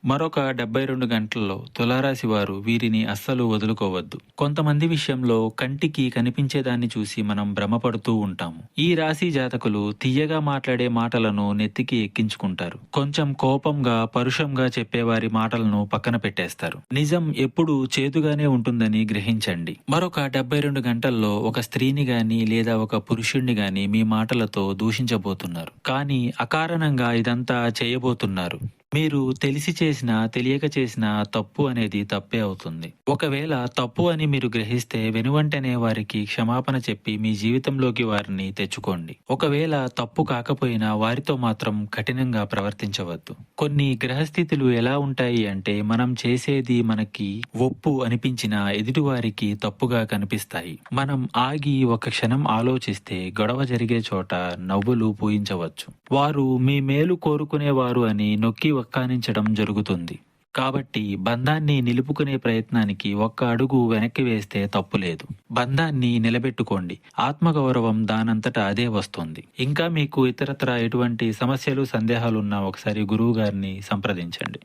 మరొక 72 గంటల్లో తులారాశి వారు వీరిని అస్సలు వదులుకోవద్దు. కొంతమంది విషయంలో కంటికి కనిపించేదాన్ని చూసి మనం భ్రమపడుతూ ఉంటాము. ఈ రాశి జాతకులు తియ్యగా మాట్లాడే మాటలను నెత్తికి ఎక్కించుకుంటారు. కొంచెం కోపంగా, పరుషంగా చెప్పేవారి మాటలను పక్కన పెట్టేస్తారు. నిజం ఎప్పుడూ చేదుగానే ఉంటుందని గ్రహించండి. మరొక 72 గంటల్లో ఒక స్త్రీని గాని లేదా ఒక పురుషుణ్ణి గాని మీ మాటలతో దూషించబోతున్నారు. కానీ అకారణంగా ఇదంతా చేయబోతున్నారు. మీరు తెలిసి చేసినా తెలియక చేసినా తప్పు అనేది తప్పే అవుతుంది. ఒకవేళ తప్పు అని మీరు గ్రహిస్తే వెనువెంటనే వారికి క్షమాపణ చెప్పి మీ జీవితంలోకి వారిని తెచ్చుకోండి. ఒకవేళ తప్పు కాకపోయినా వారితో మాత్రం కఠినంగా ప్రవర్తించవద్దు. కొన్ని గ్రహస్థితులు ఎలా ఉంటాయి అంటే మనం చేసేది మనకి ఒప్పు అనిపించినా ఎదుటివారికి తప్పుగా కనిపిస్తాయి. మనం ఆగి ఒక క్షణం ఆలోచిస్తే గొడవ జరిగే చోట నవ్వులు పూయించవచ్చు. వారు మీ మేలు కోరుకునేవారు అని నొక్కి వక్కానించడం జరుగుతుంది. కాబట్టి బంధాన్ని నిలుపుకునే ప్రయత్నానికి ఒక్క అడుగు వెనక్కి వేస్తే తప్పులేదు. బంధాన్ని నిలబెట్టుకోండి. ఆత్మగౌరవం దానంతటా అదే వస్తుంది. ఇంకా మీకు ఇతరత్రా ఎటువంటి సమస్యలు, సందేహాలున్నా ఒకసారి గురువు గారిని సంప్రదించండి.